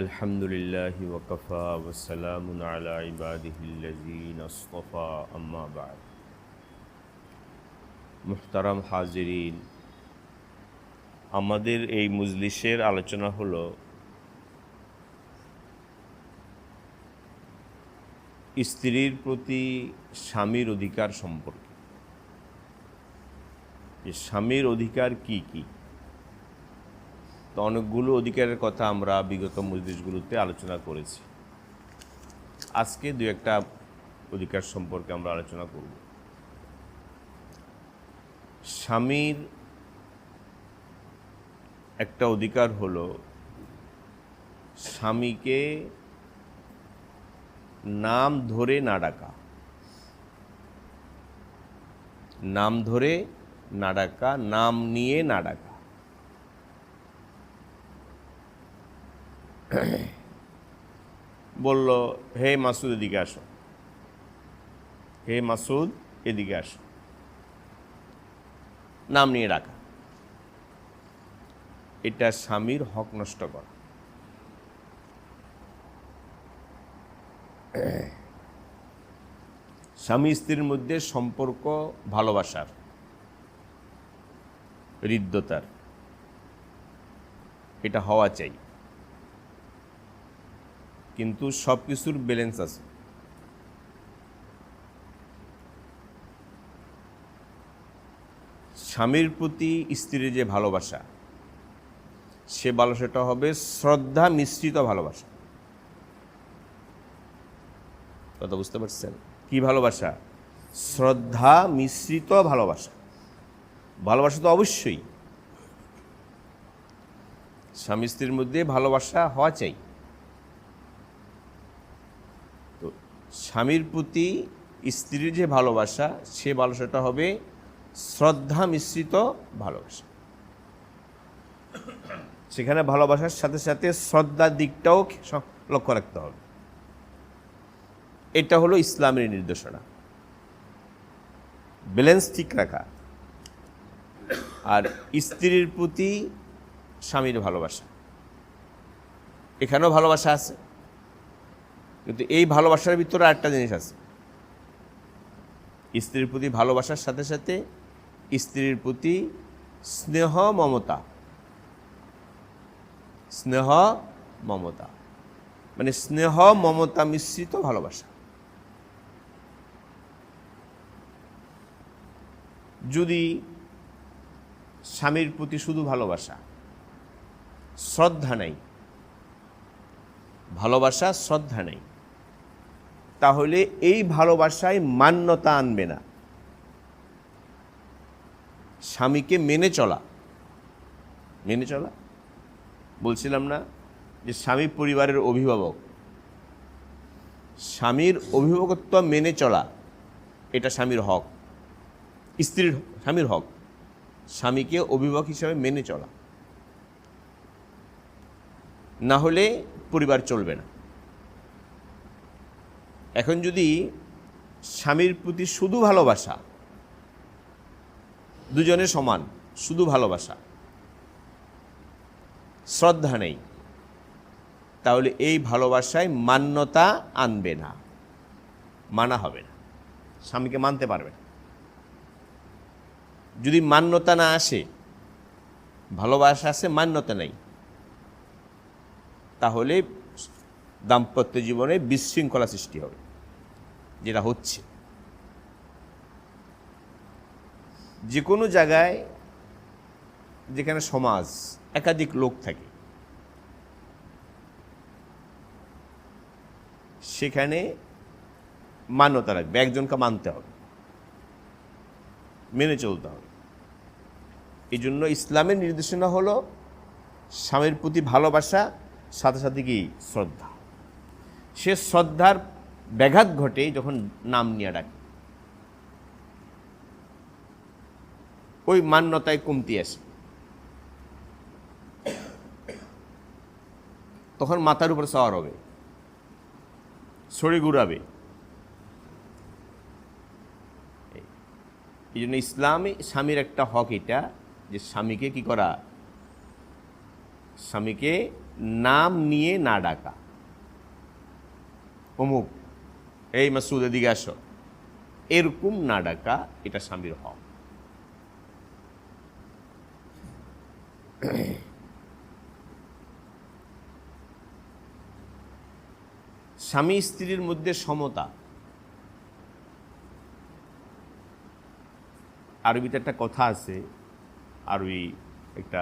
আলহামদুলিল্লাহি ওয়া কাফা ওয়া সালামুন আলা ইবাদিহিল্লাযীনা ইসতাফা আম্মা বা'দ। মুহতারাম হাজিরিন, আমাদের এই মজলিসের আলোচনা হলো স্ত্রীর প্রতি স্বামীর অধিকার সম্পর্কে। যে স্বামীর অধিকার কি কি, তো অনেকগুলো অধিকারের কথা আমরা বিগত মজলিসগুলোতে আলোচনা করেছি। আজকে দু একটা অধিকার সম্পর্কে আমরা আলোচনা করব। স্বামীর একটা অধিকার হলো স্বামীকে নাম ধরে না ডাকা। নাম ধরে না ডাকা, নাম নিয়ে না ডাকা। বলল, হে মাসুদ এদিকে আসো, হে মাসুদ এদিকে আসো, নাম নিয়ে ডাকা। এটা স্বামীর হক নষ্ট করা। স্বামী স্ত্রীর মধ্যে সম্পর্ক ভালোবাসার, হৃদ্যতার, এটা হওয়া চাই, কিন্তু সব কিছুর ব্যালেন্স আছে। স্বামীর প্রতি স্ত্রীর যে ভালোবাসা, সে ভালোবাসাটা হবে শ্রদ্ধা মিশ্রিত ভালোবাসা। কথা বুঝতে পারছেন? কি ভালোবাসা? শ্রদ্ধা মিশ্রিত ভালোবাসা। ভালোবাসা তো অবশ্যই স্বামী স্ত্রীর মধ্যে ভালোবাসা হওয়া চাই। তো স্বামীর প্রতি স্ত্রীর যে ভালোবাসা, সে ভালোবাসাটা হবে শ্রদ্ধা মিশ্রিত ভালোবাসা। সেখানে ভালোবাসার সাথে সাথে শ্রদ্ধার দিকটাও লক্ষ্য রাখতে হবে। এটা হলো ইসলামের নির্দেশনা, ব্যালেন্স ঠিক রাখা। আর স্ত্রীর প্রতি স্বামীর ভালোবাসা, এখানেও ভালোবাসা আছে, কিন্তু এই ভালোবাসার ভিতরে আরেকটা জিনিস আছে। স্ত্রীর প্রতি ভালোবাসার সাথে সাথে স্ত্রীর প্রতি স্নেহ মমতা। স্নেহ মমতা মানে স্নেহ মমতা মিশ্রিত ভালোবাসা। যদি স্বামীর প্রতি শুধু ভালোবাসা, শ্রদ্ধা নেই, ভালোবাসা শ্রদ্ধা নেই, তাহলে এই ভালোবাসায় মান্যতা আনবে না। স্বামীকে মেনে চলা, মেনে চলা বলছিলাম না যে স্বামী পরিবারের অভিভাবক। স্বামীর অভিভাবকত্ব মেনে চলা, এটা স্বামীর হক, স্বামীর হক। স্বামীকে অভিভাবক হিসাবে মেনে চলা, না হলে পরিবার চলবে না। এখন যদি স্বামীর প্রতি শুধু ভালোবাসা, দুজনে সমান, শুধু ভালোবাসা, শ্রদ্ধা নেই, তাহলে এই ভালোবাসায় মান্যতা আনবে না, মানা হবে না, স্বামীকে মানতে পারবে না। যদি মান্যতা না আসে, ভালোবাসা আসে, মান্যতা নেই, তাহলে দাম্পত্য জীবনে বিশৃঙ্খলা সৃষ্টি হবে, যেটা হচ্ছে। যে কোনো জায়গায় যেখানে সমাজ একাধিক লোক থাকে, সেখানে মান্যতা রাখবে, একজনকে মানতে হবে, মেনে চলতে হবে। এই জন্য ইসলামের নির্দেশনা হলো স্বামীর প্রতি ভালোবাসা, সাথে সাথে কি শ্রদ্ধা। সে শ্রদ্ধার ব্যাঘাত ঘটে যখন নাম নিয়ে ডাকে, ওই মান্যতায় কমতি আসে, তখন মাথার উপর সওয়ার হবে, ছড়ি ঘুরাবে। এই জন্য ইসলামে স্বামীর একটা হক এটা, যে স্বামীকে কি করা, স্বামীকে নাম নিয়ে না ডাকা, অমুক, এই মাসুদ এদিকে আসো, এরকম না ডাকা, এটা স্বামীর হক। স্বামী স্ত্রীর মধ্যে সমতা, আরবিতে একটা কথা আছে, আরবি একটা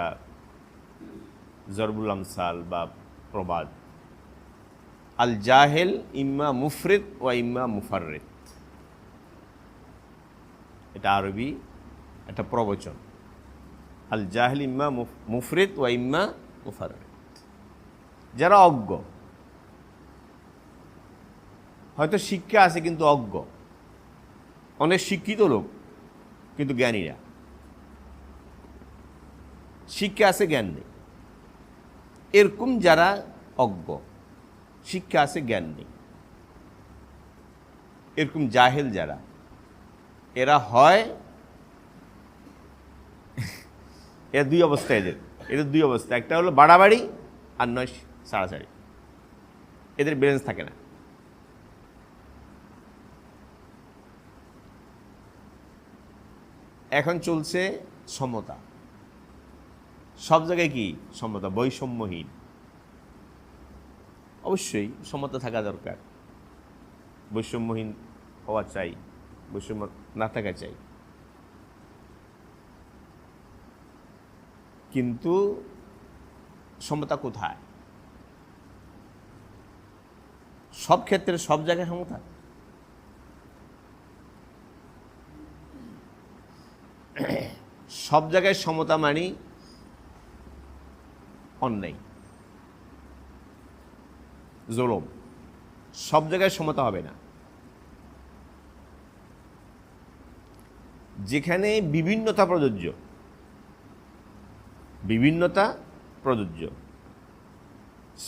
জরবুল আমসাল বা প্রবাদ, আল জাহেল ইম্মা মুফরিদ ওয়া ইম্মা মুফাররিদ। এটা আরবি একটা প্রবচন, আল জাহেল ইম্মা মুফরিদ ওয়া ইম্মা মুফাররিদ। যারা অজ্ঞ, হয়তো শিক্ষা আছে কিন্তু অজ্ঞ, অনেক শিক্ষিত লোক কিন্তু জ্ঞানী না, শিক্ষা আছে জ্ঞান নেই, এরকম যারা অজ্ঞ, শিক্ষা আছে জ্ঞান নেই, এরকম জাহেল যারা, এরা হয় এর দুই অবস্থা, এদের দুই অবস্থা, একটা হলো বাড়াবাড়ি আর নয় সাড়াসাড়ি, এদের ব্যালেন্স থাকে না। এখন চলছে সমতা, সব জায়গায় কি সমতা, বৈষম্যহীন। অবশ্যই সমতা থাকা দরকার, বৈষম্যহীন হওয়া চাই, বৈষম্য না থাকা চাই, কিন্তু সমতা কোথায়? সব ক্ষেত্রে সব জায়গায় সমতা? সব জায়গায় সমতা মানি অন্যায়, জুলুম। সব জায়গায় সমতা হবে না। যেখানে বিভিন্নতা প্রযোজ্য, বিভিন্নতা প্রযোজ্য,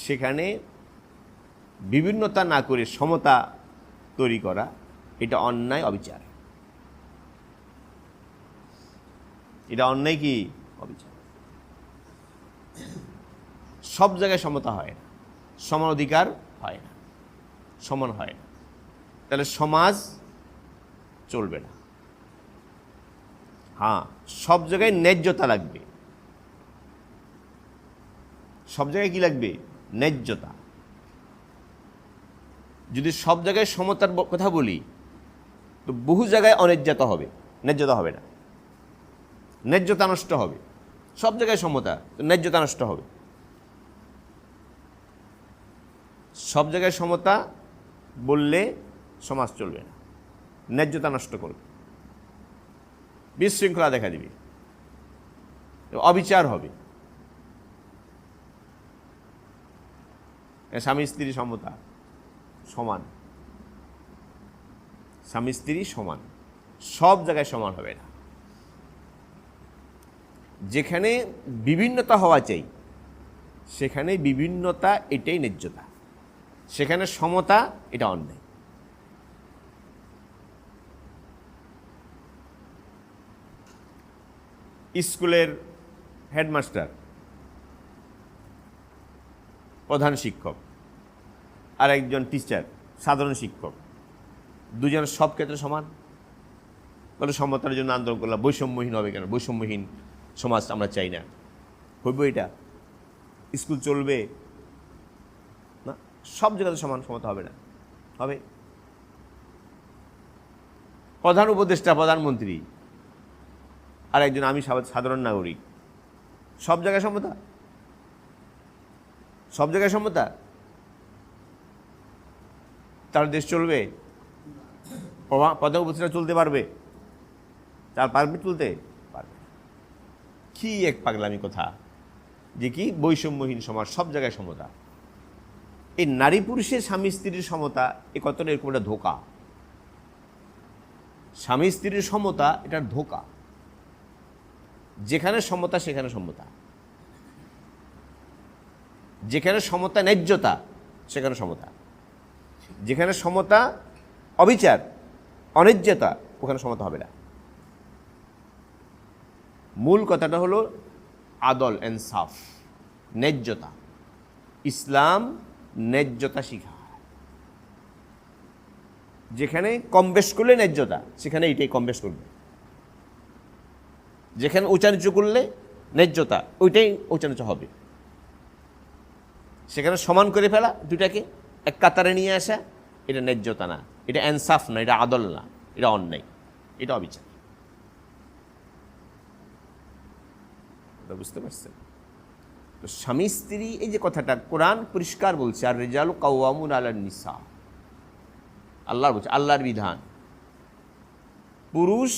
সেখানে বিভিন্নতা না করে সমতা তৈরি করা, এটা অন্যায়, অবিচার। এটা অন্যায় কি অবিচার। সব জায়গায় সমতা হয় না, সমান অধিকার হয় না, সমান হয় না, তাহলে সমাজ চলবে না। হ্যাঁ, সব জায়গায় ন্যায্যতা লাগবে, সব জায়গায় কি লাগবে? ন্যায্যতা। যদি সব জায়গায় সমতার কথা বলি, তো বহু জায়গায় অন্যায্যতা হবে, ন্যায্যতা হবে না, ন্যায্যতা নষ্ট হবে। সব জায়গায় সমতা, ন্যায্যতা নষ্ট হবে। সব জায়গায় সমতা বললে সমাজ চলবে না, ন্যায্যতা নষ্ট করবে, বিশৃঙ্খলা দেখা দিবে, অবিচার হবে। স্বামী স্ত্রী সমতা, সমান, স্বামী স্ত্রী সমান, সব জায়গায় সমান হবে না। যেখানে বিভিন্নতা হওয়া চাই, সেখানে বিভিন্নতা, এটাই ন্যায্যতা। সেখানে সমতা, এটা অন্যায়। স্কুলের হেডমাস্টার, প্রধান শিক্ষক, আর একজন টিচার, সাধারণ শিক্ষক, দুজন সব ক্ষেত্রে সমান। বলে সমতার জন্য আন্দোলন করলাম, বৈষম্যহীন হবে কেন? বৈষম্যহীন সমাজ আমরা চাই না। হইব এটা? স্কুল চলবে না, সব জায়গাতে সমান, সমতা হবে না। হবে প্রধান উপদেষ্টা, প্রধানমন্ত্রী, আর একজন আমি সাধারণ নাগরিক, সব জায়গায় সমতা? সব জায়গায় সমতা? তার দেশ চলবে? প্রধান উপদেষ্টা চলতে পারবে? তার পারবে চলতে পারবে? কি এক পাগলামি কথা যে কি বৈষম্যহীন সমাজ, সব জায়গায় সমতা। এই নারী পুরুষের, স্বামী স্ত্রীর সমতা, এ কতটা এরকম একটা ধোঁকা। স্বামী স্ত্রীর সমতা, এটার ধোঁকা। যেখানে সমতা সেখানে সমতা, যেখানে সমতা ন্যায্যতা সেখানে সমতা, যেখানে সমতা অবিচার, অন্যায্যতা, ওখানে সমতা হবে না। মূল কথাটা হলো আদল, ইনসাফ, ন্যায্যতা। ইসলাম ন্যায্যতা শিখায়। যেখানে কম বেশ করলে ন্যায্যতা, সেখানে এইটাই কম বেশ করবে। যেখানে উঁচা নিচু করলে ন্যায্যতা, ওইটাই উঁচা নিচু হবে। সেখানে সমান করে ফেলা, দুটাকে এক কাতারে নিয়ে আসা, এটা ন্যায্যতা না, এটা ইনসাফ না, এটা আদল না, এটা অন্যায়, এটা অবিচার। বুঝতে পারছেন? তো স্বামী স্ত্রী এই যে কথাটা কোরআন পরিষ্কার বলছে, আর রিজালু কাওয়ামুন আলান নিসা, আল্লাহর বলছে, আল্লাহর বিধান। পুরুষ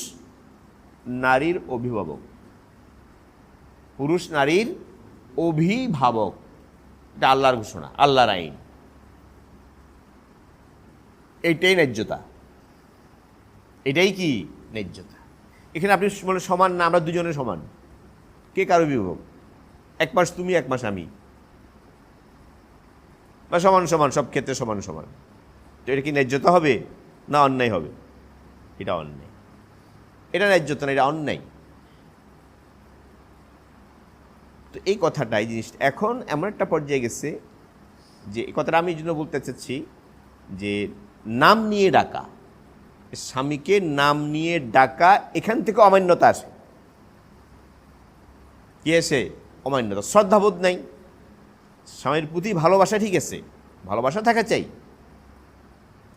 নারীর অভিভাবক, পুরুষ নারীর অভিভাবক, এটা আল্লাহর ঘোষণা, আল্লাহর আইন। এইটাই ন্যায্যতা, এটাই কি ন্যায্যতা। এখানে আপনি বলে সমান না, আমরা দুজনে সমান। কে কার অভিভাবক? এক মাস তুমি, এক মাস আমি, বা সমান সমান, সব ক্ষেত্রে সমান সমান। তো এটা কি ন্যায্যতা হবে না অন্যায় হবে? এটা অন্যায়, এটা ন্যায্যতা না, এটা অন্যায়। তো এই কথাটা, এই জিনিসটা এখন এমন একটা পর্যায়ে গেছে যে এই কথাটা আমি এই জন্য বলতে চাচ্ছি যে নাম নিয়ে ডাকা, স্বামীকে নাম নিয়ে ডাকা, এখান থেকে অমান্যতা আসে। কি আসে? অমান্যতা, শ্রদ্ধাবোধ নাই। স্বামীর প্রতি ভালোবাসা ঠিক আছে, ভালোবাসা থাকা চাই,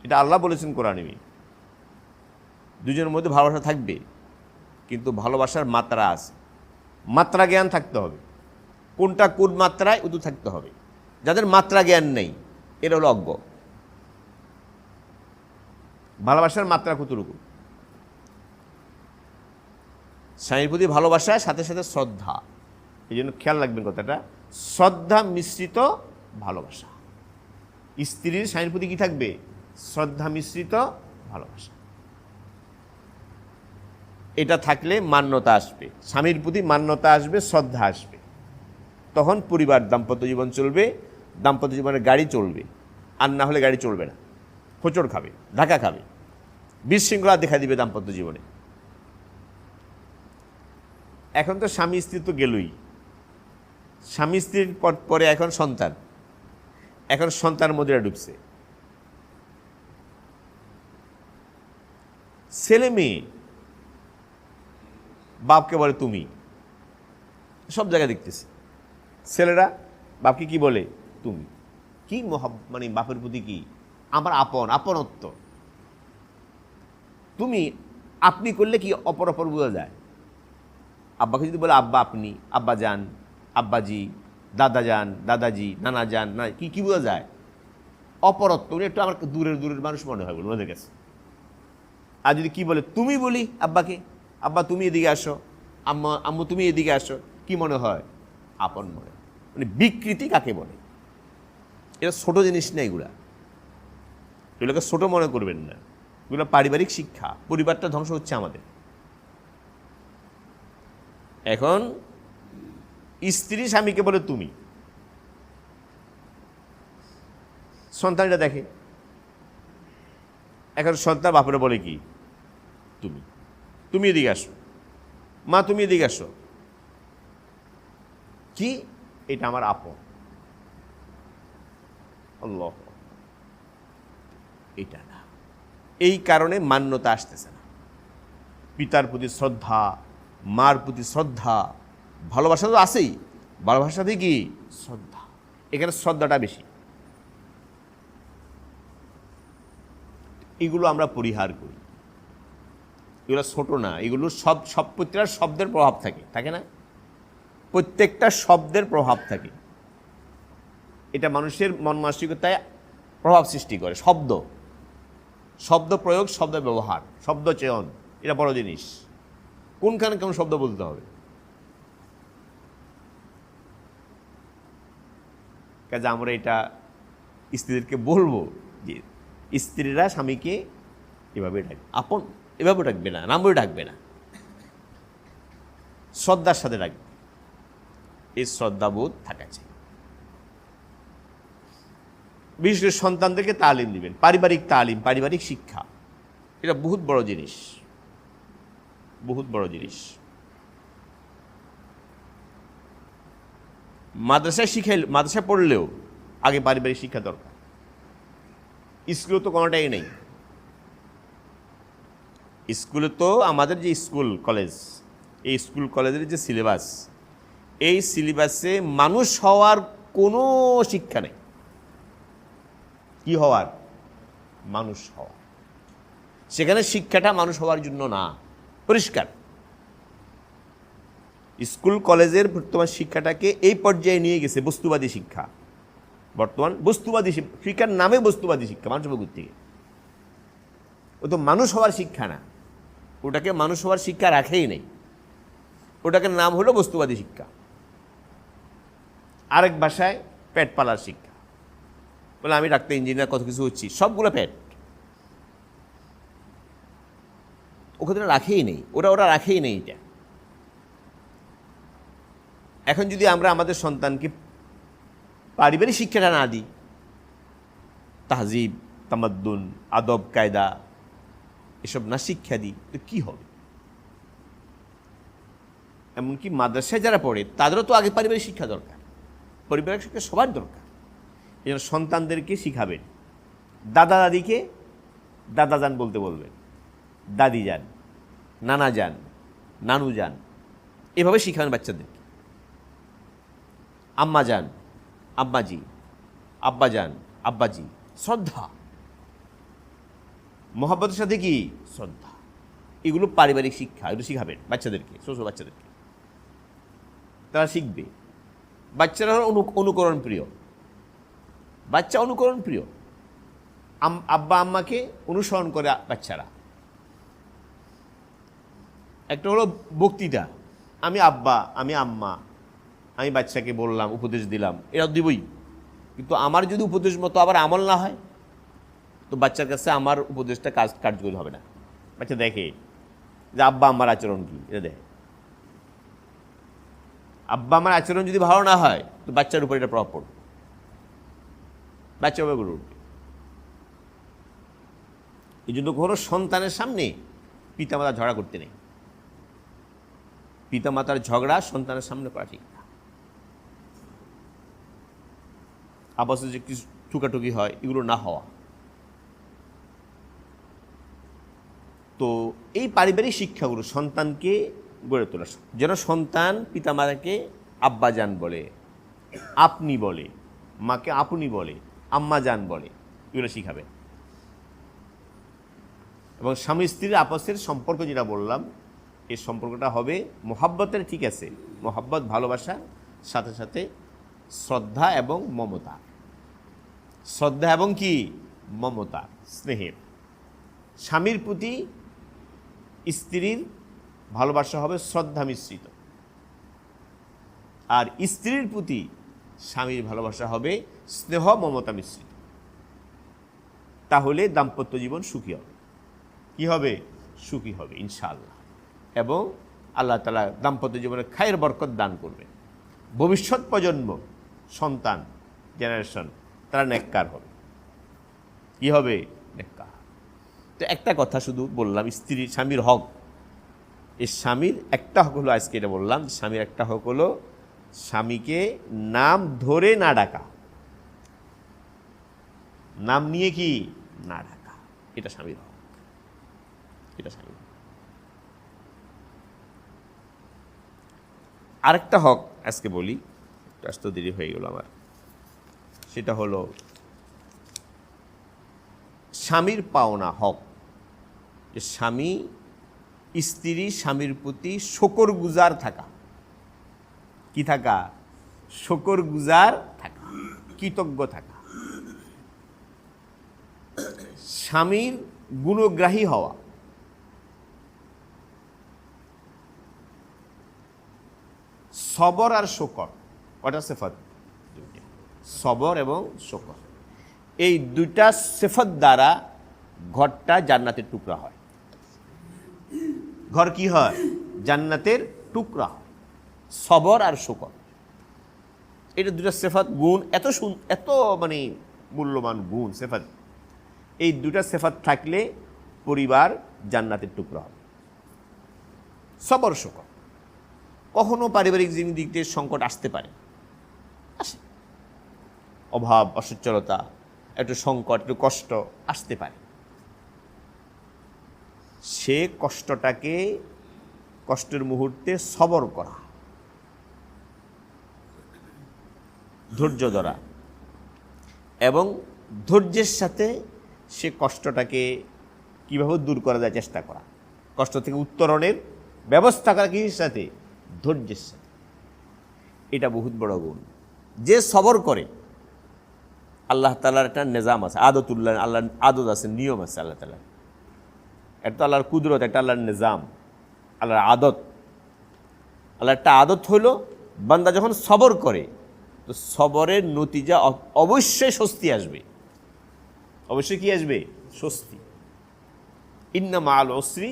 এটা আল্লাহ বলেছেন কোরআনে। দুজনের মধ্যে ভালোবাসা থাকবে, কিন্তু ভালোবাসার মাত্রা আছে, মাত্রা জ্ঞান থাকতে হবে। কোনটা কোন মাত্রায় উদু থাকতে হবে। যাদের মাত্রা জ্ঞান নেই এরা হলো অজ্ঞ। ভালোবাসার মাত্রা কতটুকু? স্বামীর প্রতি ভালোবাসার সাথে সাথে শ্রদ্ধা। এই জন্য খেয়াল রাখবেন কথাটা, শ্রদ্ধা মিশ্রিত ভালোবাসা। স্ত্রীর স্বামীর প্রতি কি থাকবে? শ্রদ্ধা মিশ্রিত ভালোবাসা। এটা থাকলে মান্যতা আসবে, স্বামীর প্রতি মান্যতা আসবে, শ্রদ্ধা আসবে। তখন পরিবার, দাম্পত্য জীবন চলবে, দাম্পত্য জীবনের গাড়ি চলবে। আর না হলে গাড়ি চলবে না, হোঁচড় খাবে, ধাক্কা খাবে, বিশৃঙ্খলা দেখা দিবে দাম্পত্য জীবনে। এখন তো স্বামী স্ত্রী তো গেলই, স্বামী স্ত্রীর পরে এখন সন্তান, এখন সন্তান মধ্যে ঢুকছে। ছেলে মেয়ে বাপকে বলে তুমি, সব জায়গায় দেখতেছি ছেলেরা বাপকে কি বলে? তুমি। কি মানে বাপের প্রতি কি আমার আপনত্ব। তুমি আপনি করলে কি অপর অপর বোঝা যায়। আব্বাকে যদি বলে আব্বা আপনি, আব্বা যান, আব্বাজি, দাদা যান, দাদাজি, নানা যান, না কি কি বোঝা যায়? অপরত্ব। উনি একটু আমার দূরের দূরের মানুষ মনে হয় ওনাদের কাছে। আর যদি কি বলে তুমি বলি আব্বাকে, আব্বা তুমি এদিকে আসো, আম্মা আম্মু তুমি এদিকে আসো, কি মনে হয়? আপন মনে। মানে বিকৃতি কাকে বলে? এটা ছোট জিনিস না, এগুলোকে ছোট মনে করবেন না। এগুলো পারিবারিক শিক্ষা। পরিবারটা ধ্বংস হচ্ছে আমাদের। এখন স্ত্রী স্বামীকে বলে তুমি, সন্তানটা দেখে, এখন সন্তান বাপরে বলে কি তুমি, তুমি এদিকে আসো, মা তুমি এদিকে আসো। কি এটা আমার আপন। আল্লাহ, এটা না। এই কারণে মান্যতা আসতেছে না। পিতার প্রতি শ্রদ্ধা, মার প্রতি শ্রদ্ধা, ভালোবাসা তো আছেই, ভালোবাসাতে কি শ্রদ্ধা, এখানে শ্রদ্ধাটা বেশি। এগুলো আমরা পরিহার করি, এগুলো ছোট না, এগুলো সব প্রত্যেকটা শব্দের প্রভাব থাকে না? প্রত্যেকটা শব্দের প্রভাব থাকে। এটা মানুষের মন মানসিকতায় প্রভাব সৃষ্টি করে। শব্দ প্রয়োগ, শব্দ ব্যবহার, শব্দ চয়ন, এটা বড় জিনিস। কোনখানে কেমন শব্দ বলতে হবে। কাজে আমরা এটা স্ত্রীদেরকে বলবো যে স্ত্রীরা স্বামীকে এভাবে ডাকবে, আপন এভাবে ডাকবে না, নাম বলে ডাকবে না, শ্রদ্ধার সাথে ডাকবে। এই শ্রদ্ধাবোধ থাকা চাই। বিশেষ করে সন্তানদেরকে তালিম দিবেন, পারিবারিক তালিম, পারিবারিক শিক্ষা, এটা বহুত বড় জিনিস, বহুত বড় জিনিস। মাদ্রাসায় পড়লেও আগে পারিবারিক শিক্ষা দরকার। স্কুলে তো কোনোটাই নেই। স্কুলে তো আমাদের যে স্কুল কলেজ, এই স্কুল কলেজের যে সিলেবাস, এই সিলেবাসে মানুষ হওয়ার কোনো শিক্ষা নেই। কি হওয়ার? মানুষ হওয়া। সেখানে শিক্ষাটা মানুষ হওয়ার জন্য না, পরিষ্কার। স্কুল কলেজের বর্তমান শিক্ষাটাকে এই পর্যায়ে নিয়ে গেছে বস্তুবাদী শিক্ষা। বর্তমান বস্তুবাদী শিক্ষার নামে বস্তুবাদী শিক্ষা, মানুষ হবে থেকে। ও তো মানুষ হওয়ার শিক্ষা না, ওটাকে মানুষ হওয়ার শিক্ষা রাখেই নেই, ওটাকে নাম হলো বস্তুবাদী শিক্ষা। আরেক ভাষায় পেট পালার শিক্ষা। বলে আমি ডাক্তার, ইঞ্জিনিয়ার, কত কিছু হচ্ছি, সবগুলো পেট। ওখানে রাখেই নেই, ওরা রাখেই নেই এটা। এখন যদি আমরা আমাদের সন্তানকে পারিবারিক শিক্ষাটা না দিই, তাহজিব, তামাদ্দুন, আদব কায়দা এসব না শিক্ষা দিই, তো কী হবে? এমনকি মাদ্রাসায় যারা পড়ে তাদেরও তো আগে পারিবারিক শিক্ষা দরকার। পারিবারিক শিক্ষা সবার দরকার। এই জন্য সন্তানদেরকে শিখাবেন, দাদা দাদিকে দাদা যান বলতে বলবেন, দাদি যান, নানা যান, নানু যান, এভাবে শিখাবেন বাচ্চাদেরকে। আম্মা যান, আব্বাজি, আব্বা যান, আব্বাজি, শ্রদ্ধা, মহব্বতের সাথে কি শ্রদ্ধা, এগুলো পারিবারিক শিক্ষা। এগুলো শিখাবেন বাচ্চাদেরকে, ছোট বাচ্চাদেরকে, তারা শিখবে। বাচ্চারা অনুকরণ প্রিয়, বাচ্চা অনুকরণ প্রিয়। আব্বা আম্মাকে অনুসরণ করে বাচ্চারা। একটা হলো বক্তৃতা, আমি আব্বা, আমি আম্মা, আমি বাচ্চাকে বললাম, উপদেশ দিলাম, এরা দিবই। কিন্তু আমার যদি উপদেশ মতো আবার আমল না হয়, তো বাচ্চার কাছে আমার উপদেশটা কার্যকরী হবে না। বাচ্চা দেখে যে আব্বা আমার আচরণ কি, এটা দেখে। আব্বা আমার আচরণ যদি ভালো না হয়, তো বাচ্চার উপর এটা প্রভাব পড়বে, বাচ্চা গড়ে উঠবে। এই জন্য কোনো সন্তানের সামনে পিতামাতার ঝগড়া করতে নেই। পিতামাতার ঝগড়া সন্তানের সামনে করা ঠিক না। আবাসে যে কিছু ঠুকাঠুকি হয়, এগুলো না হওয়া। তো এই পারিবারিক শিক্ষাগুলো সন্তানকে গড়ে তোলা, যেন সন্তান পিতামাতাকে আব্বা যান বলে, আপনি বলে, মাকে আপনি বলে, আম্মা যান বলে, এগুলো শিখাবে। এবং স্বামী স্ত্রীর আপসের সম্পর্ক যেটা বললাম, এই সম্পর্কটা হবে মোহাব্বতের, ঠিক আছে, মোহাব্বত ভালোবাসার সাথে সাথে শ্রদ্ধা এবং মমতা। শ্রদ্ধা এবং কি মমতা, স্নেহের। স্বামীর প্রতি স্ত্রীর ভালোবাসা হবে শ্রদ্ধা মিশ্রিত, আর স্ত্রীর প্রতি স্বামীর ভালোবাসা হবে স্নেহ মমতা মিশ্রিত। তাহলে দাম্পত্য জীবন সুখী হবে। কি হবে? সুখী হবে ইনশাআল্লাহ। এবং আল্লাহ তাআলা দাম্পত্য জীবনে খায়ের বরকত দান করবে। ভবিষ্যৎ প্রজন্ম, সন্তান, জেনারেশন, তারা নেককার হবে। কি হবে? নেককার। তো একটা কথা শুধু বললাম, স্ত্রী স্বামীর হক। এই স্বামীর একটা হক হলো, আজকে এটা বললাম, স্বামীর একটা হক হলো স্বামীকে নাম ধরে না ডাকা, নাম নিয়ে কি না ডাকা, এটা স্বামীর হক। এটা স্বামীর হক। আরেকটা হক আজকে বলি, আসতে দেরি হয়ে গেল আমার, সেটা হলো স্বামীর পাওনা হক। যে স্বামী স্ত্রী স্বামীর প্রতি শকরগুজার থাকা। কি থাকা? শকরগুজার থাকা, কৃতজ্ঞ থাকা। স্বামীর গুণগ্রাহী হওয়া। সবর আর শকর, কটা সিফাত? সবর এবং শকর, এই দুইটা সিফাত দ্বারা ঘরটা জান্নাতের টুকরা হয়। ঘর কি হয়? জান্নাতের টুকরা হয়। সবর আর শকর, এটা দুটা সিফাত, গুণ, এত মানে মূল্যবান গুণ, সিফাত। এই দুটা সিফাত থাকলে পরিবার জান্নাতের টুকরা হবে। সবর শকর। কখনো পারিবারিক দিক দিয়ে সংকট আসতে পারে, আসে, অভাব, অসচ্ছলতা, একটু সংকট, একটু কষ্ট আসতে পারে। সে কষ্টটাকে, কষ্টের মুহূর্তে সবর করা, ধৈর্য ধরা এবং ধৈর্যের সাথে সে কষ্টটাকে কীভাবে দূর করা যায় চেষ্টা করা, কষ্ট থেকে উত্তরণের ব্যবস্থা করা কিসের সাথে? ধৈর্যের সাথে। এটা বহুত বড় গুণ। যে সবর করে, আল্লাহ তাআলার একটা নিজাম আছে, আদতুল্লাহ, আল্লাহর আদত আছে, নিয়ম আছে আল্লাহ তাআলার। একটা আল্লাহর কুদরত, একটা আল্লাহর নিজাম, আল্লাহর আদত। আল্লাহর একটা আদত হলো বান্দা যখন সবর করে তো সবরের নতিজা অবশ্যই স্বস্তি আসবে। অবশ্যই কি আসবে? স্বস্তি। ইন্না মাআল উসরি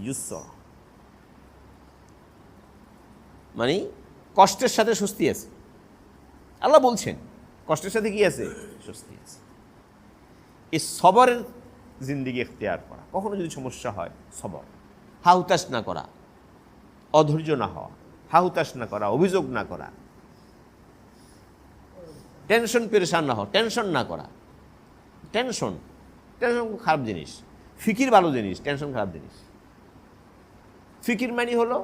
ইউসরা, মানে কষ্টের সাথে স্বস্তি আছে। আল্লাহ বলছেন কষ্টের সাথে কি আছে? স্বস্তি আছে। এই সবরের জিন্দিগি ইখতিয়ার করা। কখনো যদি সমস্যা হয়, সবর, হাহুতাশ না করা, অধৈর্য না হওয়া, হাহুতাশ না করা, অভিযোগ না করা, টেনশন পেরেশান না হওয়া, টেনশন না করা। টেনশন খারাপ জিনিস, ফিকির ভালো জিনিস, টেনশন খারাপ জিনিস। ফিকির মানে হলো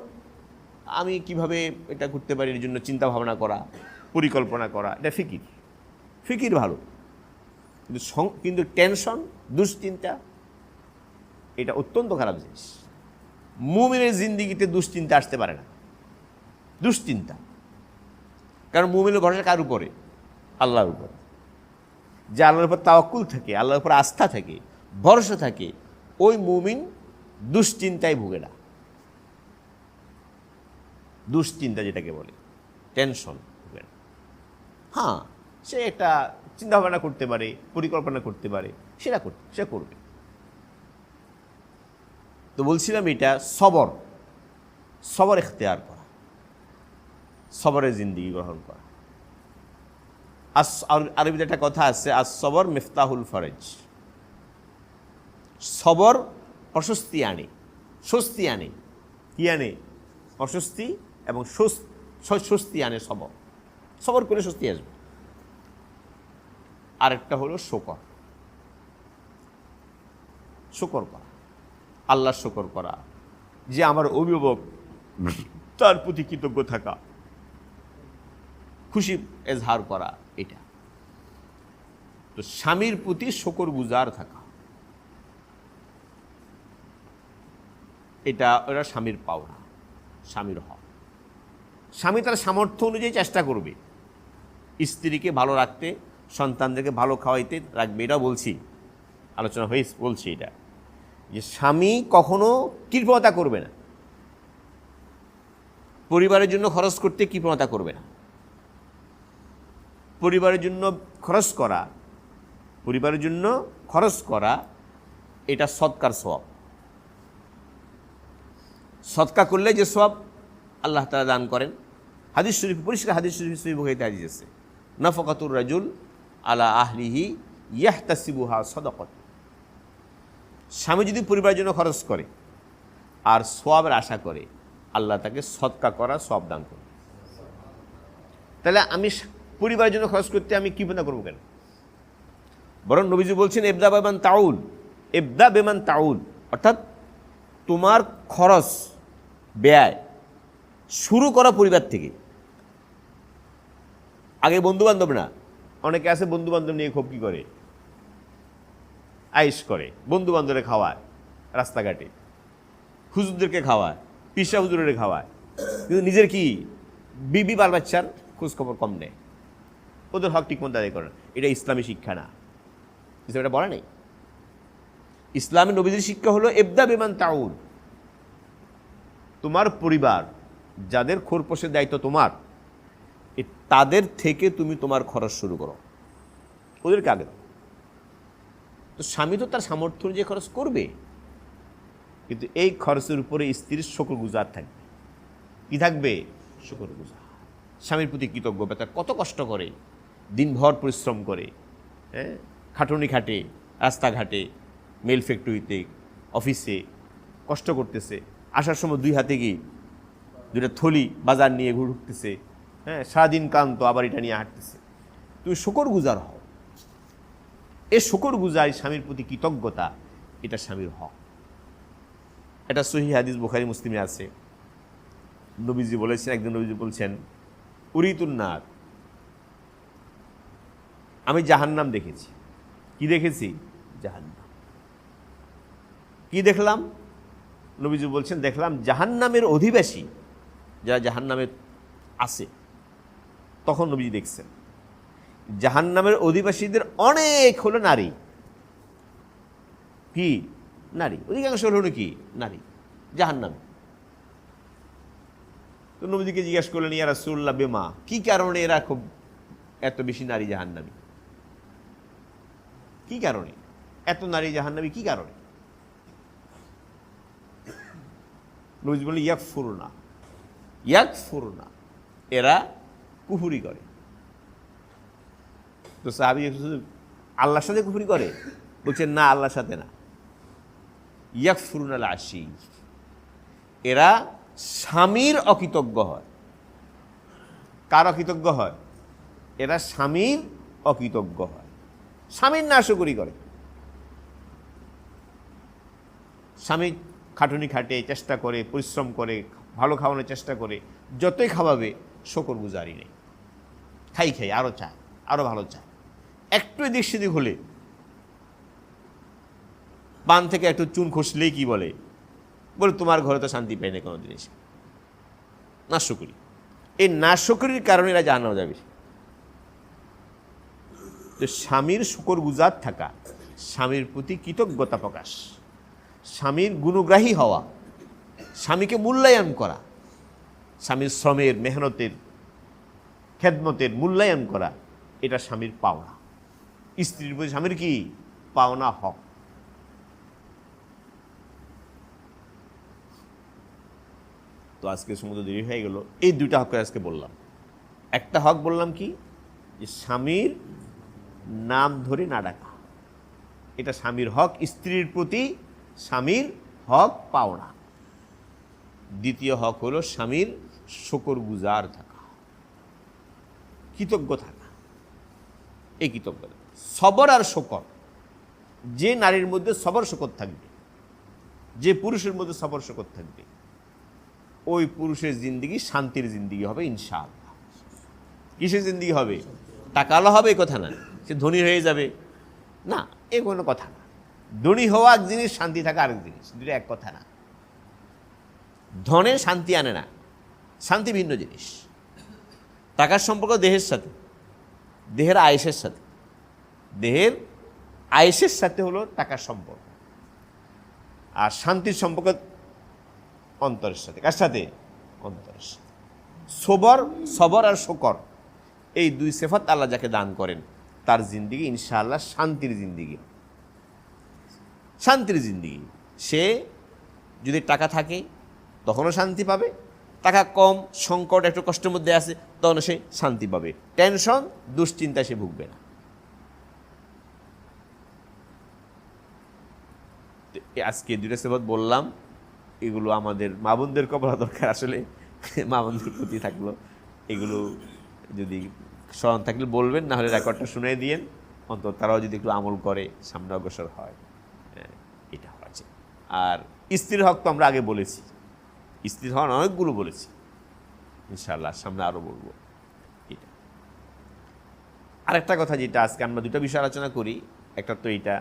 আমি কিভাবে এটা করতে পারি, এর জন্য চিন্তা ভাবনা করা, পরিকল্পনা করা, এটা ফিকির। ফিকির ভালো, কিন্তু টেনশন, দুশ্চিন্তা, এটা অত্যন্ত খারাপ জিনিস। মুমিনের জিন্দিগিতে দুশ্চিন্তা আসতে পারে না। দুশ্চিন্তা, কারণ মুমিনের ভরসা কার উপরে? আল্লাহর উপরে। যে আল্লাহর উপর তাওয়াক্কুল থাকে, আল্লাহর উপর আস্থা থাকে, ভরসা থাকে, ওই মুমিন দুশ্চিন্তায় ভুগে না। দুশ্চিন্তা যেটাকে বলে, টেনশন ভুগে না। হ্যাঁ, সে একটা চিন্তা ভাবনা করতে পারে, পরিকল্পনা করতে পারে, সে করবে। তো বলছিলাম এটা সবর, সবর ইখতিয়ার করা, সবরের জিন্দিগি গ্রহণ করা। আরবিতে একটা কথা আছে, সবর মিফতাহুল ফরজ। সবর অস্বস্তি আনে, স্বস্তি আনে। কি আনে? অস্বস্তি এবং স্বস্তি আনে সবর। সবর করে স্বস্তি আসবে। আরেকটা হলো শুকর, শুকর করা, আল্লাহর শুকর করা, যে আমার অভিভাবক তার প্রতি কৃতজ্ঞ থাকা, খুশি এজহার করা। এটা তো স্বামীর প্রতি শুকর গুজার থাকা, এটা ওরা স্বামীর পাওনা, স্বামীর হক। স্বামী তার সামর্থ্য অনুযায়ী চেষ্টা করবে স্ত্রীকে ভালো রাখতে, সন্তানদেরকে ভালো খাওয়াইতে রাখবে। এটা বলছি, আলোচনা হয়ে বলছি এটা, যে স্বামী কখনো কৃপণতা করবে না, পরিবারের জন্য খরচ করতে কৃপণতা করবে না। পরিবারের জন্য খরচ করা এটা সদকার সওয়াব। সদকা করলে যে সওয়াব আল্লাহ তাআলা দান করেন। হাদিস শরীফ, পরিষ্কার হাদিস শরীফ, সহিহ বুখারীতে হাদিস আছে, নাফাকাতুর রাজুল আলা আহলিহি ইয়াহতাসিবুহা সাদাকাত। স্বামী যদি পরিবারের জন্য খরচ করে আর সওয়াবের আশা করে, আল্লাহ তাকে সদকা করা সওয়াব দান করে। তাহলে আমি পরিবারের জন্য খরচ করতে আমি কৃপণতা করবো কেন? বরং নবীজি বলছেন ইবদা বেমান তাউল, অর্থাৎ তোমার খরচ ব্যয় শুরু করা পরিবার থেকে। আগে বন্ধুবান্ধব না। অনেকে আছে বন্ধুবান্ধব নিয়ে খুব কি করে, আয়েশ করে, বন্ধুবান্ধবরে খাওয়ায়, রাস্তাঘাটে হুজুরদেরকে খাওয়ায়, পিসা হুজুরের খাওয়ায়, কিন্তু নিজের কি বিবি বাল বাচ্চার খোঁজখবর কম নেয়, ওদের হক ঠিক মতো আদায় করে না। এটা ইসলামী শিক্ষা না। ইসলাম এটা বলে নেই। ইসলামী নবীদের শিক্ষা হলো ইবদা বিমান তাউল, তোমার পরিবার, যাদের খোরপোশের দায়িত্ব তোমার, তাদের থেকে তুমি তোমার খরচ শুরু করো, ওদেরকে আগে। তো স্বামী তো তার সামর্থ্য অনুযায়ী খরচ করবে, কিন্তু এই খরচের উপরে স্ত্রীর শুকরগুজার থাকবে। কি থাকবে? শুকরগুজার। স্বামীর প্রতি কৃতজ্ঞ। তার কত কষ্ট করে, দিনভর পরিশ্রম করে, হ্যাঁ, খাটুনি খাটে, রাস্তাঘাটে, মেল ফ্যাক্টরিতে, অফিসে কষ্ট করতেছে, আসার সময় দুই হাতে গিয়ে দুইটা থলি বাজার নিয়ে ঘুরতেছে, হ্যাঁ, সারাদিন ক্লান্ত, আবার এটা নিয়ে হাঁটতেছে। তো তুমি শুকরগুজার হও। এ শুকরগুজার, স্বামীর প্রতি কৃতজ্ঞতা, এটা স্বামীর হক। এটা সহিহ হাদিস, বুখারী মুসলিমে আছে। নবীজি বলেছেন, একজন নবীজি বলছেন, উরিতুন্নার, আমি জাহান্নাম দেখেছি। কি দেখেছি? জাহান্নাম। কি দেখলাম? নবীজি বলছেন, দেখলাম জাহান্নামের অধিবাসী যারা জাহান্নামে আছে, তখন নবীজি দেখছেন জাহান্নামের অধিবাসীদের অনেক হলো নারী। কি? নারী। অধিকাংশ হলো কি? নারী জাহান্নামে। তো নবীজিকে জিজ্ঞাসা করলেন, ইয়া রাসূলুল্লাহ বেমা, কি কারণে এরা খুব এত বেশি নারী জাহান্নামী? কি কারণে এত নারী জাহান্নামী? কি কারণে? নবীজি বললেন, ইয়াকফুরনা, এরা কুফরি করে। তো সাহাবী আল্লাহর সাথে কুফরি করে? বলছেন না, আল্লাহর সাথে না। ইয়াকফুরুনাল আশি, এরা স্বামীর অকৃতজ্ঞ হয়। কার অকৃতজ্ঞ হয়? এরা স্বামীর অকৃতজ্ঞ হয়, স্বামীর নাশকরি করে। স্বামী খাটুনি খাটে, চেষ্টা করে, পরিশ্রম করে, ভালো খাওয়ানোর চেষ্টা করে, যতই খাওয়াবে শুকরগুজারি নেই। খাই আরও চায়, আরও ভালো চায়। একটু এদিক সেদিক হলে, পান থেকে একটু চুন খসলেই কি বলে তোমার ঘরে তো শান্তি পাই না কোনো জিনিস। নাশকরি। এই নাশকরির কারণে এরা জাহান্নামে যাবে। তো স্বামীর শুকরগুজার থাকা, স্বামীর প্রতি কৃতজ্ঞতা প্রকাশ, স্বামীর গুণগ্রাহী হওয়া, স্বামীকে মূল্যায়ন করা, স্বামীর শ্রমের, মেহনতের, খেদমতের মূল্যায়ন করা, এটা স্বামীর পাওনা। স্ত্রীর প্রতি স্বামীর কি পাওনা? হক। তো আজকে সমুদ্র দেরি হয়ে গেল। এই দুইটা হক আজকে বললাম। একটা হক বললাম কি, যে স্বামীর নাম ধরে না ডাকা, এটা স্বামীর হক। স্ত্রীর প্রতি স্বামীর হক পাওনা। দ্বিতীয় হক হলো স্বামীর শুকরগুজার থাকা, কৃতজ্ঞ থাকা। এই কৃতজ্ঞতা, সবর আর শকর। যে নারীর মধ্যে সবর শকর থাকবে, যে পুরুষের মধ্যে সবর শকর থাকবে, ওই পুরুষের জিন্দিগি শান্তির জিন্দিগি হবে ইনশাআল্লাহ। কিসের জিন্দিগি হবে? টাকালা হবে এই কথা না, সে ধনী হয়ে যাবে না, এ কোনো কথা না। ধনী হওয়া এক জিনিস, শান্তি থাকা আরেক জিনিস, দুটো এক কথা না। ধনে শান্তি আনে না, শান্তি ভিন্ন জিনিস। টাকার সম্পর্ক দেহের সাথে, দেহের আয়েসের সাথে। দেহের আয়েসের সাথে হলো টাকার সম্পর্ক, আর শান্তির সম্পর্ক অন্তরের সাথে। কার সাথে? অন্তরের সাথে। সবর আর শকর, এই দুই সিফাত আল্লাহ যাকে দান করেন, তার জিন্দিগি ইনশাআল্লাহ শান্তির জিন্দিগি। শান্তির জিন্দিগি। সে যদি টাকা থাকে তখনও শান্তি পাবে, টাকা কম, সংকট, একটু কষ্টের মধ্যে আছে, তখন সে শান্তি পাবে। টেনশন, দুশ্চিন্তা সে ভুগবে না। আজকে দুইটা সিফাত বললাম, এগুলো আমাদের মা বোনদেরকে বলা দরকার। আসলে মা বোনদের প্রতি থাকলো, এগুলো যদি স্মরণ থাকলে বলবেন, না হলে রেকর্ডটা শুনে দিয়েন, অন্তত তারাও যদি একটু আমল করে সামনে অগ্রসর হয়। এটা আছে। আর স্ত্রীর হক তো আমরা আগে বলেছি, স্ত্রীর হক অনেকগুলো বলেছি, ইনশাআল্লাহ সামনে আরও বলবো। এটা আরেকটা কথা, যেটা আজকে আমরা দুটো বিষয় আলোচনা করি, একটা তো এইটা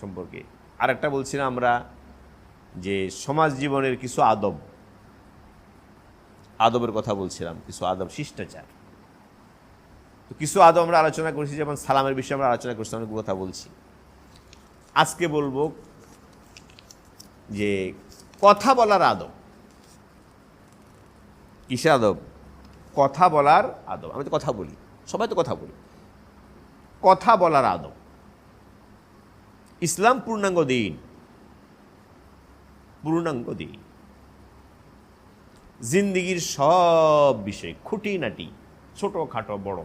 সম্পর্কে, আরেকটা বলছিলাম আমরা যে সমাজ জীবনের কিছু আদবের কথা বলছিলাম, কিছু আদব, শিষ্টাচার। তো কিছু আদব আমরা আলোচনা করছি, যেমন সালামের বিষয়ে আমরা আলোচনা করছি, অনেক কথা বলছি। আজকে বলবো যে কথা বলার আদব। কিসে আদব? কথা বলার আদব। আমি তো কথা বলি, সবাই তো কথা বলি। কথা বলার আদব। ইসলাম পূর্ণাঙ্গ দিন, পূর্ণাঙ্গ দিন। জিন্দিগির সব বিষয়, খুঁটিনাটি, ছোটোখাটো বড়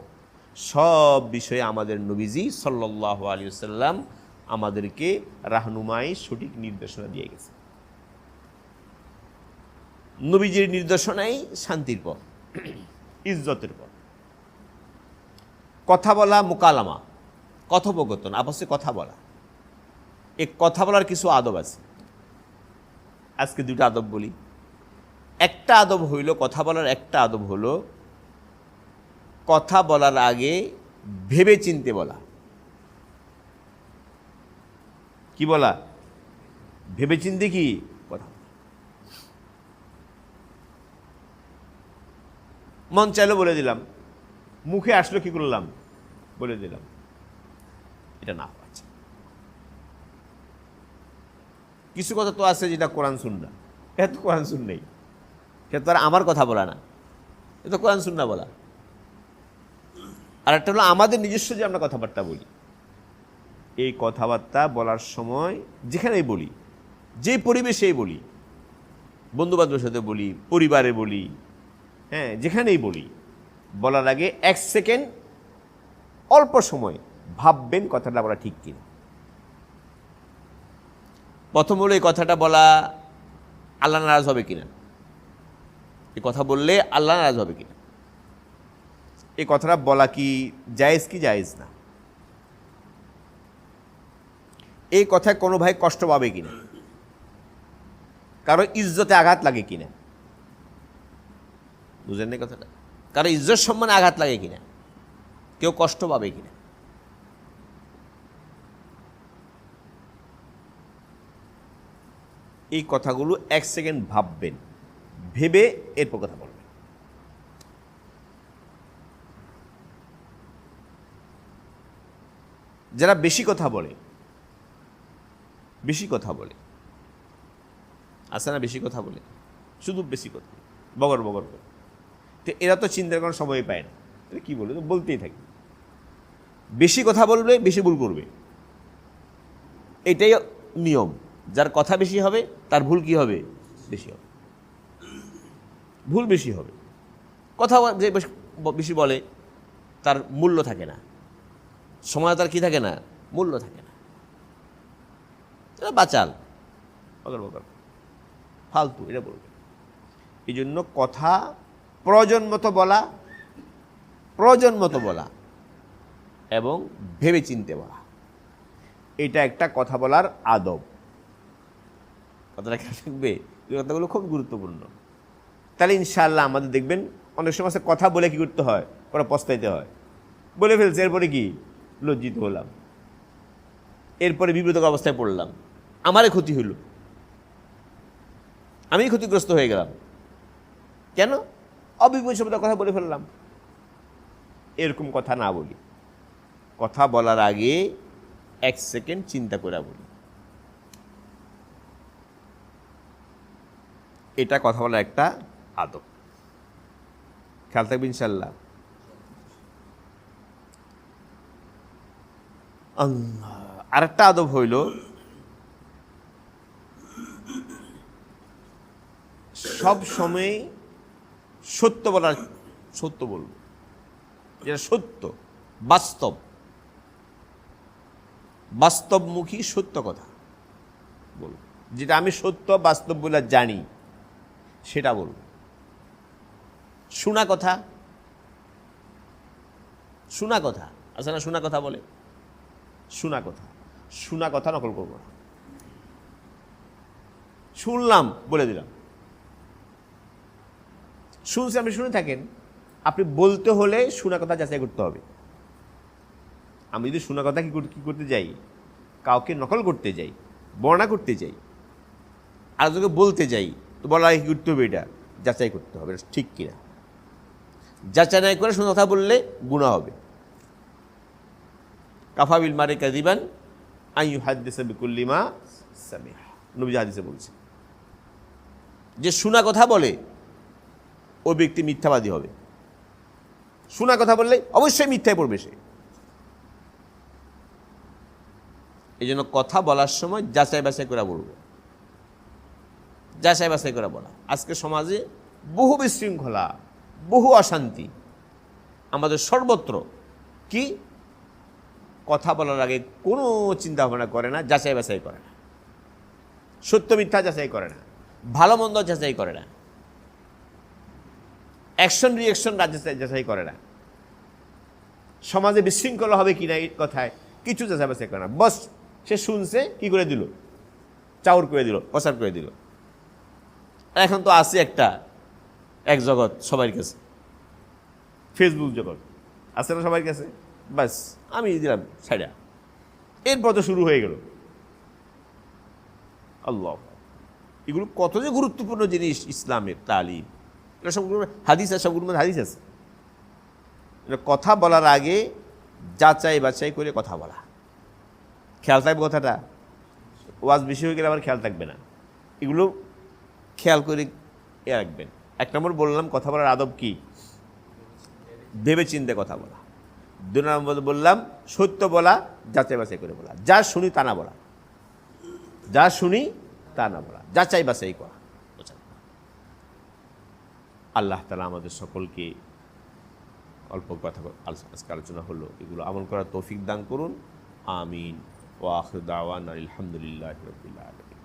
সব বিষয়ে আমাদের নবীজি সাল্লাল্লাহু আলাইহি ওয়াসাল্লাম আমাদেরকে রাহনুমাই, সঠিক নির্দেশনা দিয়ে গেছে। নবীজির নির্দেশনাই শান্তির পথ, ইজ্জতের পথ। কথা বলা মুকালামা, কথোপকথন, আপসে কথা বলা। এই কথা বলার কিছু আদব আছে। আজকে দুটো আদব বলি। একটা আদব হইল, কথা বলার একটা আদব হলো কথা বলার আগে ভেবে চিনতে বলা। কি বলা? ভেবে চিনতে কি কথা। মন চাইলো বলে দিলাম, মুখে আসলো কি করলাম বলে দিলাম, এটা না হওয়া। কিছু কথা তো আছে যেটা কোরআন সুন্নাহ, এটা তো কোরআন সুন্নাহ নেই, সেটা তো আর আমার কথা বলা না, এটা তো কোরআন সুন্নাহ বলা। আর একটা হলো আমাদের নিজস্ব যে আমরা কথাবার্তা বলি, এই কথাবার্তা বলার সময় যেখানেই বলি, যে পরিবেশেই বলি, বন্ধুবান্ধবের সাথে বলি, পরিবারে বলি, হ্যাঁ যেখানেই বলি, বলার আগে 1 সেকেন্ড অল্প সময় ভাববেন কথাটা বলা ঠিক কিনা। প্রথম হলো এই কথাটা বলা আল্লাহ নারাজ হবে কিনা, এই কথা বললে আল্লাহ নারাজ হবে কিনা, এই কথাটা বলা কি জায়েজ কি জায়েজ না, এই কথায় কোনো ভাই কষ্ট পাবে কিনা, কারো ইজ্জতে আঘাত লাগে কিনা, বুঝলেন না কথাটা, কারো ইজ্জত সম্মানে আঘাত লাগে কিনা, কেউ কষ্ট পাবে কিনা। এই কথাগুলো 1 সেকেন্ড ভাববেন, ভেবে এরপর কথা বলবেন। যারা বেশি কথা বলে, বেশি কথা বলে, আছে না বেশি কথা বলে, শুধু বেশি কথা বগর বগর করে, তো এরা তো চিন্তার কোনো সময় পায় না, কি বলবে, তো বলতেই থাকে। বেশি কথা বলবে বেশি ভুল করবে, এটাই নিয়ম। যার কথা বেশি হবে তার ভুল কি হবে? বেশি হবে, ভুল বেশি হবে। কথা যে বেশি বলে তার মূল্য থাকে না, সময় তার কি থাকে না, মূল্য থাকে না, এটা বাচাল, বকর বকর ফালতু, এটা বলবে। এই জন্য কথা প্রয়োজন মতো বলা, প্রয়োজন মতো বলা এবং ভেবে চিনতে বলা, এটা একটা কথা বলার আদব। কথাটা খেয়াল থাকবে, এই কথাগুলো খুব গুরুত্বপূর্ণ। তাহলে ইনশাআল্লাহ আমাদের দেখবেন অনেক সময় কথা বলে কি করতে হয়, পরে পস্তাইতে হয়। বলে ফেলছে, এরপরে কি লজ্জিত হলাম, এরপরে বিব্রতকর অবস্থায় পড়লাম, আমারই ক্ষতি হইল, আমি ক্ষতিগ্রস্ত হয়ে গেলাম। কেন? অবিবেচনার কথা বলে ফেললাম। এরকম কথা না বলি, কথা বলার আগে 1 সেকেন্ড চিন্তা করে বলি। এটা কথা বলার একটা আদব, খেয়াল থাকবে ইনশাল্লাহ। আরেকটা আদব হইল সব সময় সত্য বলার, সত্য বলব, যেটা সত্য, বাস্তব, বাস্তবমুখী সত্য কথা বলব, যেটা আমি সত্য বাস্তব বলে জানি সেটা বলব। শোনা কথা, শোনা কথা আছে না, শোনা কথা বলে, শোনা কথা, শোনা কথা নকল করব না। শুনলাম বলে দিলাম, শুনছি আপনি শুনে থাকেন, আপনি বলতে হলে শোনা কথা যাচাই করতে হবে। আমি যদি শোনা কথা কি করতে যাই, কাউকে নকল করতে যাই, বর্ণনা করতে যাই, আর তোকে বলতে যাই, তো বলা কি করতে হবে, এটা যাচাই করতে হবে ঠিক কিনা। যাচাই নাই করে শোনা কথা বললে গুনাহ হবে। কাফা বিল মারি কাযিবান আন ইউহাদ্দিসা বিকুল্লি মা সামিআ, নবী হাদিসে বলছে যে শোনা কথা বলে ওই ব্যক্তি মিথ্যাবাদী হবে। শোনা কথা বললে অবশ্যই মিথ্যায় পড়বে সে। এই জন্য কথা বলার সময় যাচাই বাছাই করে বলবো, যাচাই বাছাই করে বলা। আজকে সমাজে বহু বিশৃঙ্খলা, বহু অশান্তি, আমাদের সর্বত্র কি কথা বলার আগে কোনো চিন্তা ভাবনা করে না, যাচাই বাছাই করে না, সত্য মিথ্যা যাচাই করে না, ভালো মন্দ যাচাই করে না, অ্যাকশন রিয়াকশন যাচাই করে না। সমাজে বিশৃঙ্খলা হবে কিনা এই কথায় কিছু যাচাই বাছাই করে না, বস সে শুনছে কি করে দিল, চাউর করে দিল, প্রচার করে দিল। এখন তো আছে এক জগৎ সবার কাছে, ফেসবুক জগৎ আছে না সবার কাছে, বাস আমি দিলাম ছাইড়া, এরপর তো শুরু হয়ে গেল। আল্লাহ, এগুলো কত যে গুরুত্বপূর্ণ জিনিস ইসলামের তালিম, এটা সবগুলো হাদিস আছে, সবগুলোর মধ্যে হাদিস আছে। কথা বলার আগে যাচাই বাছাই করে কথা বলা, খেয়াল থাকবে কথাটা, ওয়াজ বেশি হয়ে গেলে আবার খেয়াল থাকবে না, এগুলো খেয়াল করে রাখবেন। 1 নম্বর বললাম কথা বলার আদব কি, ভেবে চিন্তে কথা বলা। 2 নম্বর বললাম সত্য বলা, যাচাই বাছাই করে বলা, যা শুনি তা না বলা, যা শুনি তা না বলা, যাচাই বাছাই করা। আল্লাহ তাআলা আমাদের সকলকে, অল্প কথা আজকে আলোচনা হলো, এগুলো আমল করার তৌফিক দান করুন। আমিন। ওয়া আখিরু দাওয়ানা আলহামদুলিল্লাহি রাব্বিল আলামিন।